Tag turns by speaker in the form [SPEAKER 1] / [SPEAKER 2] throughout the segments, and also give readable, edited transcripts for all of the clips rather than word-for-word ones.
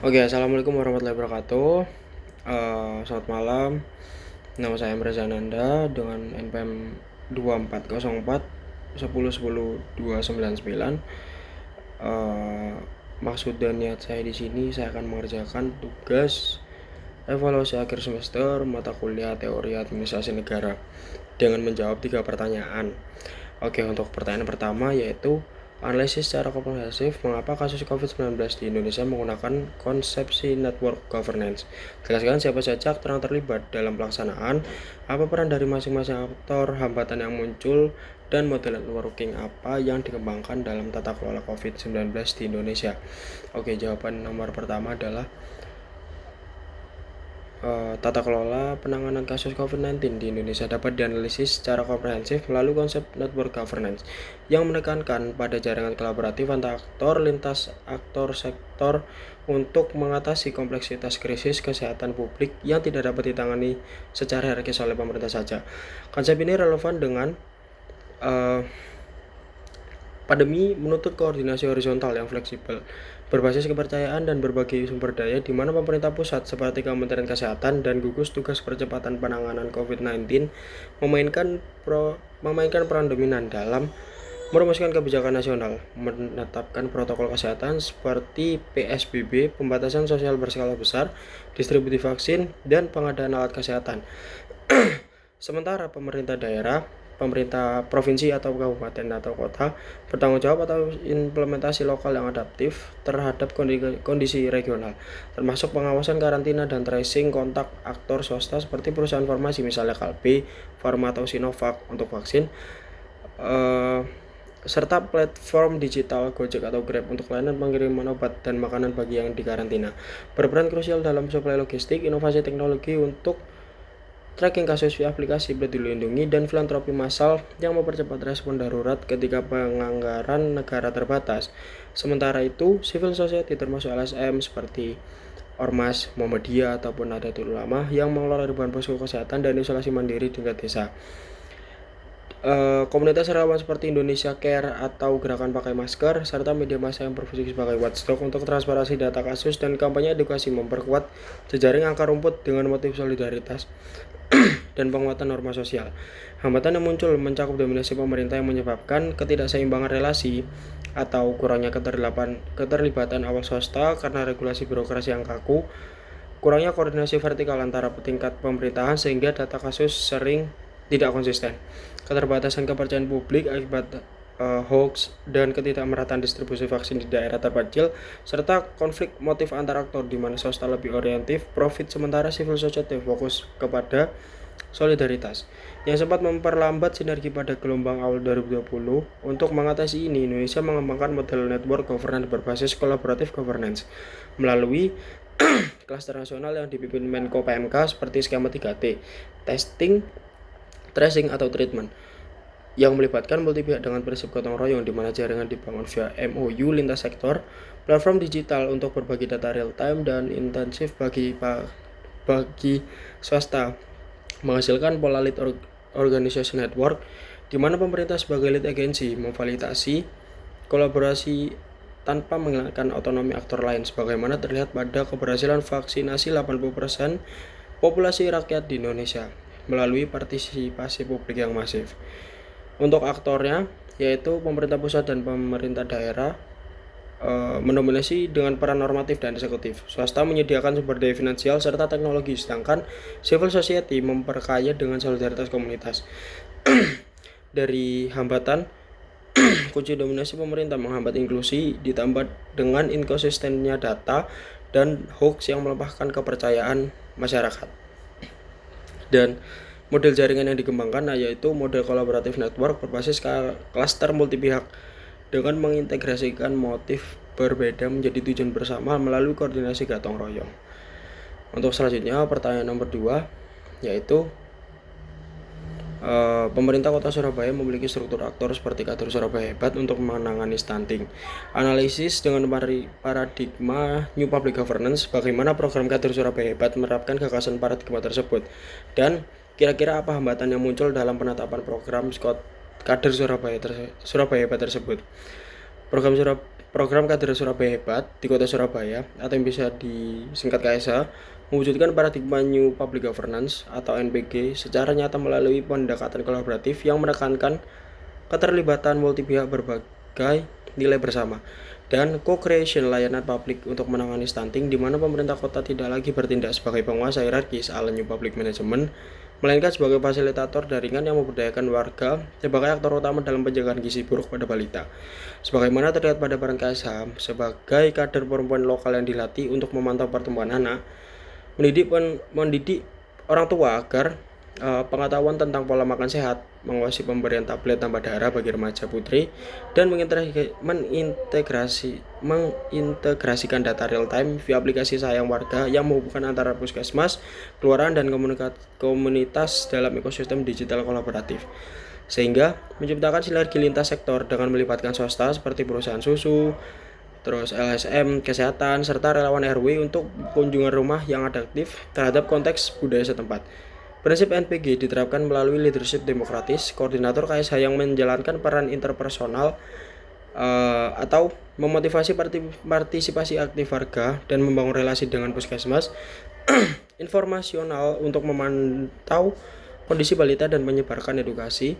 [SPEAKER 1] Oke, assalamualaikum warahmatullahi wabarakatuh. Selamat malam. Nama saya Emre Zananda dengan NPM 2404 10 10 299. Eh, Maksud dan niat saya di sini, saya akan mengerjakan tugas evaluasi akhir semester mata kuliah teori administrasi negara dengan menjawab 3 pertanyaan. Oke, untuk pertanyaan pertama yaitu analisis secara komprehensif mengapa kasus COVID-19 di Indonesia menggunakan konsepsi network governance. Jelaskan siapa saja aktor yang terlibat dalam pelaksanaan, apa peran dari masing-masing aktor, hambatan yang muncul, dan model networking apa yang dikembangkan dalam tata kelola COVID-19 di Indonesia. Oke, jawaban nomor pertama adalah tata kelola penanganan kasus COVID-19 di Indonesia dapat dianalisis secara komprehensif melalui konsep network governance yang menekankan pada jaringan kolaboratif antar aktor lintas aktor sektor untuk mengatasi kompleksitas krisis kesehatan publik yang tidak dapat ditangani secara hierarkis oleh pemerintah saja. Konsep ini relevan dengan pandemi menuntut koordinasi horizontal yang fleksibel, berbasis kepercayaan dan berbagai sumber daya di mana pemerintah pusat seperti Kementerian Kesehatan dan gugus tugas percepatan penanganan COVID-19 memainkan peran dominan dalam merumuskan kebijakan nasional, menetapkan protokol kesehatan seperti PSBB, pembatasan sosial berskala besar, distribusi vaksin, dan pengadaan alat kesehatan. Sementara pemerintah daerah, pemerintah provinsi atau kabupaten atau kota bertanggung jawab atau implementasi lokal yang adaptif terhadap kondisi regional, termasuk pengawasan karantina dan tracing kontak aktor swasta seperti perusahaan farmasi misalnya Kalbe, Farma atau Sinovac untuk vaksin, serta platform digital Gojek atau Grab untuk layanan pengiriman obat dan makanan bagi yang dikarantina. Berperan krusial dalam suplai logistik, inovasi teknologi untuk tracking kasus via aplikasi Peduli Lindungi, dan filantropi massal yang mempercepat respon darurat ketika penganggaran negara terbatas. Sementara itu, civil society termasuk LSM seperti Ormas, Muhammadiyah, ataupun Nahdlatul Ulama yang mengelola ribuan posko kesehatan dan isolasi mandiri di tingkat desa. Komunitas relawan seperti Indonesia Care atau Gerakan Pakai Masker, serta media massa yang berfungsi sebagai watchdog untuk transparansi data kasus dan kampanye edukasi memperkuat jejaring akar rumput dengan motif solidaritas dan penguatan norma sosial. Hambatan yang muncul mencakup dominasi pemerintah yang menyebabkan ketidakseimbangan relasi atau kurangnya keterlibatan awal swasta karena regulasi birokrasi yang kaku, kurangnya koordinasi vertikal antara tingkat pemerintahan sehingga data kasus sering tidak konsisten, keterbatasan kepercayaan publik akibat hoax dan ketidakmerataan distribusi vaksin di daerah terpencil, serta konflik motif antar aktor di mana swasta lebih orientif profit sementara civil society fokus kepada solidaritas, yang sempat memperlambat sinergi pada gelombang awal 2020. Untuk mengatasi ini, Indonesia mengembangkan model network governance berbasis collaborative governance melalui klaster nasional yang dipimpin Menko PMK seperti skema 3T, testing, tracing atau treatment, yang melibatkan multi pihak dengan prinsip gotong royong di mana jaringan dibangun via MOU lintas sektor, platform digital untuk berbagi data real time dan intensif bagi swasta, menghasilkan pola lead organization network di mana pemerintah sebagai lead agency memfasilitasi kolaborasi tanpa menghilangkan otonomi aktor lain, sebagaimana terlihat pada keberhasilan vaksinasi 80% populasi rakyat di Indonesia melalui partisipasi publik yang masif. Untuk aktornya, yaitu pemerintah pusat dan pemerintah daerah, mendominasi dengan peran normatif dan eksekutif. Swasta menyediakan sumber daya finansial serta teknologi, sedangkan civil society memperkaya dengan solidaritas komunitas. Dari hambatan, kunci dominasi pemerintah menghambat inklusi ditambah dengan inkonsistennya data dan hoax yang melemahkan kepercayaan masyarakat. Dan model jaringan yang dikembangkan yaitu model kolaboratif network berbasis klaster multi pihak dengan mengintegrasikan motif berbeda menjadi tujuan bersama melalui koordinasi gotong royong. Untuk selanjutnya, pertanyaan nomor 2 yaitu pemerintah Kota Surabaya memiliki struktur aktor seperti Kader Surabaya Hebat untuk menangani stunting. Analisis dengan paradigma New Public Governance, bagaimana program Kader Surabaya Hebat menerapkan gagasan paradigma tersebut, dan kira-kira apa hambatan yang muncul dalam penetapan program Kader Surabaya Hebat tersebut. Program Kader Surabaya Hebat di Kota Surabaya atau yang bisa disingkat KSH mewujudkan paradigma New Public Governance atau NPG secara nyata melalui pendekatan kolaboratif yang menekankan keterlibatan multi pihak berbagai nilai bersama dan co-creation layanan publik untuk menangani stunting, di mana pemerintah kota tidak lagi bertindak sebagai penguasa hierarkis ala New Public Management, melainkan sebagai fasilitator jaringan yang memberdayakan warga sebagai aktor utama dalam pencegahan gizi buruk pada balita. Sebagaimana terlihat pada peran KSH sebagai kader perempuan lokal yang dilatih untuk memantau pertumbuhan anak, mendidik orang tua agar pengetahuan tentang pola makan sehat, menguasai pemberian tablet tambah darah bagi remaja putri, dan mengintegrasikan data real time via aplikasi Sayang Warga yang menghubungkan antara puskesmas, kelurahan, dan komunitas dalam ekosistem digital kolaboratif, sehingga menciptakan sinergi lintas sektor dengan melibatkan swasta seperti perusahaan susu, terus LSM, kesehatan, serta relawan RW untuk kunjungan rumah yang adaptif terhadap konteks budaya setempat. Prinsip NPG diterapkan melalui leadership demokratis, koordinator KSH yang menjalankan peran interpersonal atau memotivasi partisipasi aktif warga dan membangun relasi dengan puskesmas, informasional untuk memantau kondisi balita dan menyebarkan edukasi,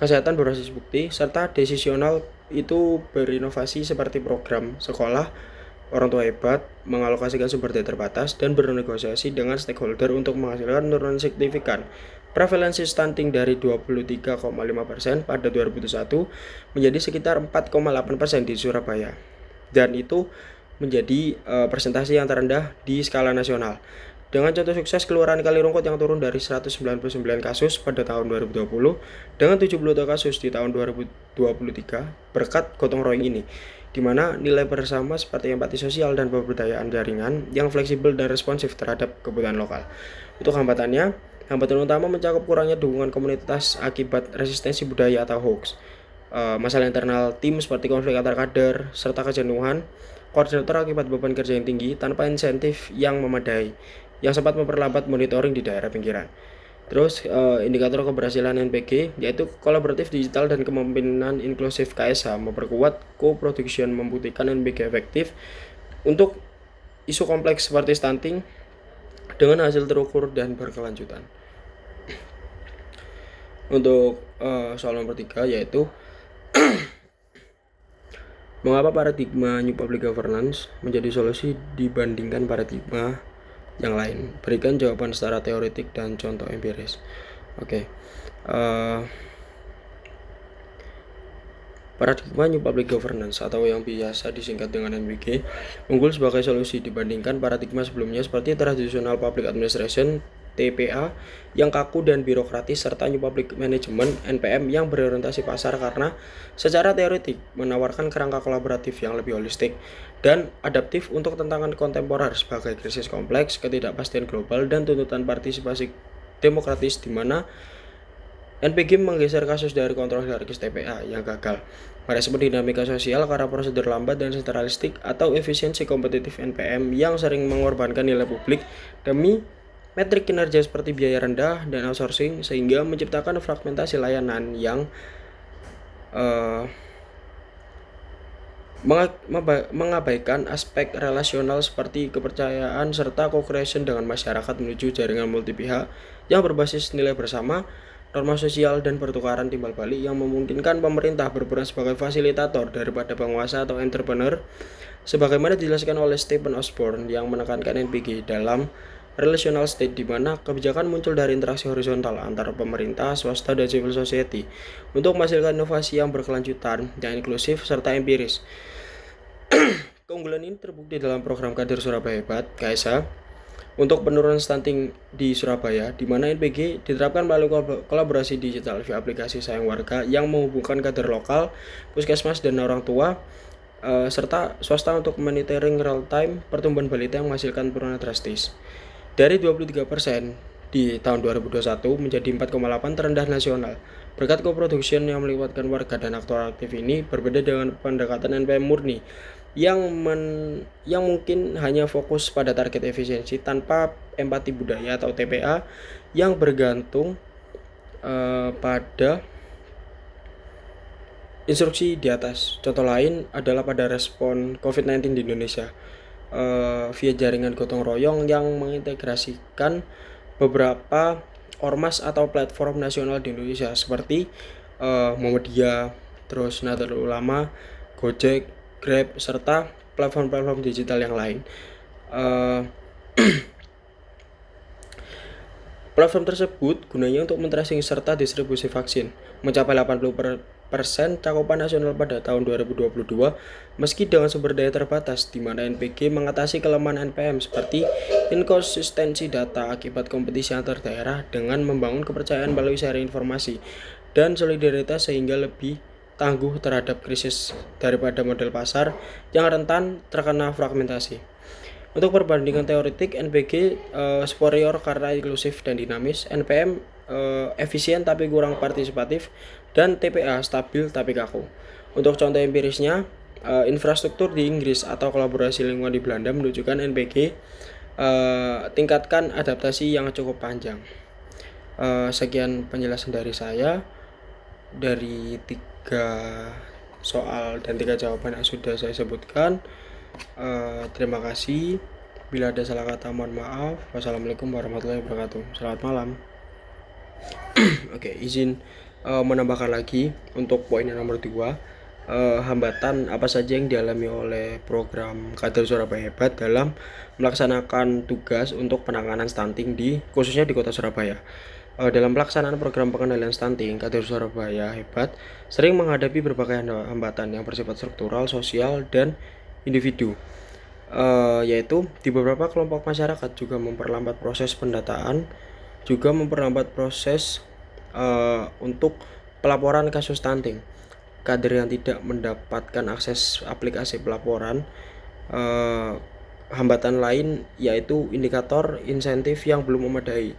[SPEAKER 1] kesehatan berbasis bukti, serta decisional itu berinovasi seperti program sekolah, orang tua hebat, mengalokasikan sumber daya terbatas, dan bernegosiasi dengan stakeholder untuk menghasilkan penurunan signifikan prevalensi stunting dari 23,5% pada 2001 menjadi sekitar 4,8% di Surabaya, dan itu menjadi persentase yang terendah di skala nasional. Dengan contoh sukses Kelurahan Kalirungkut yang turun dari 199 kasus pada tahun 2020 dengan 72 kasus di tahun 2023 berkat gotong royong ini, di mana nilai bersama seperti empati sosial dan pemberdayaan jaringan yang fleksibel dan responsif terhadap kebutuhan lokal. Untuk hambatan utama mencakup kurangnya dukungan komunitas akibat resistensi budaya atau hoax, masalah internal tim seperti konflik antar kader, serta kejenuhan koordinator akibat beban kerja yang tinggi tanpa insentif yang memadai, yang sempat memperlambat monitoring di daerah pinggiran. Terus indikator keberhasilan NPG yaitu kolaboratif digital dan kepemimpinan inklusif KSH memperkuat co-production, membuktikan NPG efektif untuk isu kompleks seperti stunting dengan hasil terukur dan berkelanjutan. Untuk soal nomor 3 yaitu mengapa paradigma New Public Governance menjadi solusi dibandingkan paradigma yang lain. Berikan jawaban secara teoretik dan contoh empiris. Paradigma New Public Governance atau yang biasa disingkat dengan NPG unggul sebagai solusi dibandingkan paradigma sebelumnya seperti Traditional Public Administration TPA yang kaku dan birokratis, serta New Public Management NPM yang berorientasi pasar karena secara teoretik menawarkan kerangka kolaboratif yang lebih holistik dan adaptif untuk tantangan kontemporer sebagai krisis kompleks, ketidakpastian global, dan tuntutan partisipasi demokratis, di mana NPG menggeser kasus dari kontrol hierarkis TPA yang gagal, merespon dinamika sosial karena prosedur lambat dan sentralistik, atau efisiensi kompetitif NPM yang sering mengorbankan nilai publik demi metrik kinerja seperti biaya rendah dan outsourcing, sehingga menciptakan fragmentasi layanan yang mengabaikan aspek relasional seperti kepercayaan serta co-creation dengan masyarakat menuju jaringan multi pihak yang berbasis nilai bersama, norma sosial, dan pertukaran timbal balik yang memungkinkan pemerintah berperan sebagai fasilitator daripada penguasa atau entrepreneur, sebagaimana dijelaskan oleh Stephen Osborne yang menekankan NPG dalam relational state, di mana kebijakan muncul dari interaksi horizontal antara pemerintah, swasta, dan civil society untuk menghasilkan inovasi yang berkelanjutan, yang inklusif, serta empiris. Keunggulan ini terbukti dalam program Kader Surabaya Hebat (KSH) untuk penurunan stunting di Surabaya, di mana NPG diterapkan melalui kolaborasi digital via aplikasi Sayang Warga yang menghubungkan kader lokal, puskesmas, dan orang tua, serta swasta untuk monitoring real time pertumbuhan balita yang menghasilkan penurunan drastis dari 23% di tahun 2021 menjadi 4,8 terendah nasional. Berkat co-production yang melibatkan warga dan aktor aktif ini, berbeda dengan pendekatan NPM murni yang mungkin hanya fokus pada target efisiensi tanpa empati budaya atau TPA yang bergantung pada instruksi di atas. Contoh lain adalah pada respon COVID-19 di Indonesia via jaringan gotong royong yang mengintegrasikan beberapa ormas atau platform nasional di Indonesia seperti Muhammadiyah, terus Nahdlatul Ulama, Gojek, Grab, serta platform-platform digital yang lain. Platform tersebut gunanya untuk men-tracing serta distribusi vaksin, mencapai 80% cakupan nasional pada tahun 2022, meski dengan sumber daya terbatas, di mana NPG mengatasi kelemahan NPM seperti inkonsistensi data akibat kompetisi antar daerah dengan membangun kepercayaan melalui sharing informasi dan solidaritas sehingga lebih tangguh terhadap krisis daripada model pasar yang rentan terkena fragmentasi. Untuk perbandingan teoretik, NPG superior karena inklusif dan dinamis, NPM efisien tapi kurang partisipatif, dan TPA stabil tapi kaku. Untuk contoh empirisnya, infrastruktur di Inggris atau kolaborasi lingkungan di Belanda menunjukkan NPG tingkatkan adaptasi yang cukup panjang. Sekian penjelasan dari saya dari 3 soal dan 3 jawaban yang sudah saya sebutkan. Terima kasih. Bila ada salah kata mohon maaf. Wassalamualaikum warahmatullahi wabarakatuh. Selamat malam. Oke, izin menambahkan lagi untuk poin yang nomor 2. Hambatan apa saja yang dialami oleh program Kader Surabaya Hebat dalam melaksanakan tugas untuk penanganan stunting khususnya di Kota Surabaya. Dalam pelaksanaan program pengendalian stunting, Kader Surabaya Hebat sering menghadapi berbagai hambatan yang bersifat struktural, sosial, dan individu, yaitu di beberapa kelompok masyarakat juga memperlambat proses pendataan, juga memperlambat proses untuk pelaporan kasus stunting. Kader yang tidak mendapatkan akses aplikasi pelaporan. Hambatan lain yaitu indikator insentif yang belum memadai,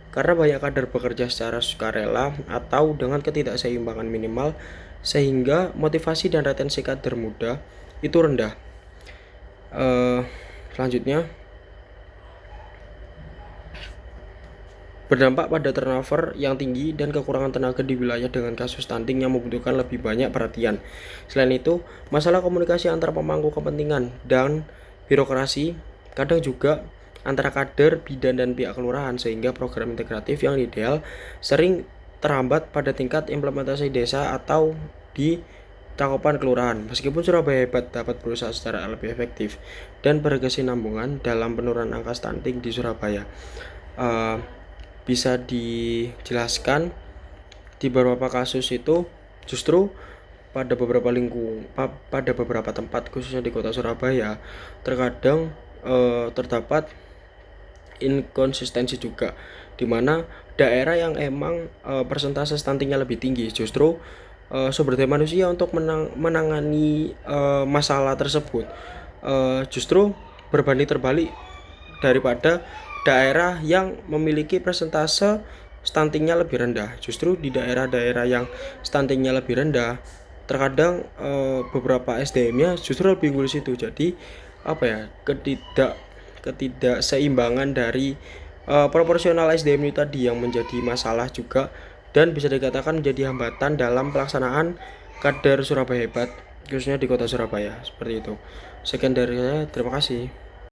[SPEAKER 1] karena banyak kader bekerja secara sukarela atau dengan ketidakseimbangan minimal, sehingga motivasi dan retensi kader muda itu rendah. Selanjutnya, berdampak pada turnover yang tinggi dan kekurangan tenaga di wilayah dengan kasus stunting yang membutuhkan lebih banyak perhatian. Selain itu, masalah komunikasi antara pemangku kepentingan dan birokrasi kadang juga antara kader, bidan, dan pihak kelurahan, sehingga program integratif yang ideal sering terhambat pada tingkat implementasi desa atau di cakupan kelurahan. Meskipun Surabaya Hebat dapat berusaha secara lebih efektif dan berkesinambungan dalam penurunan angka stunting di Surabaya, bisa dijelaskan di beberapa kasus itu justru pada beberapa tempat khususnya di Kota Surabaya terkadang terdapat inkonsistensi juga, di mana daerah yang emang persentase stuntingnya lebih tinggi justru sumber daya manusia untuk menangani masalah tersebut justru berbanding terbalik daripada daerah yang memiliki persentase stuntingnya lebih rendah. Justru di daerah-daerah yang stuntingnya lebih rendah, terkadang beberapa SDM-nya justru lebih unggul situ. Jadi ketidakseimbangan dari proporsional SDM itu tadi yang menjadi masalah juga, dan bisa dikatakan menjadi hambatan dalam pelaksanaan Kader Surabaya Hebat khususnya di Kota Surabaya. Seperti itu. Sekian dari saya, terima kasih.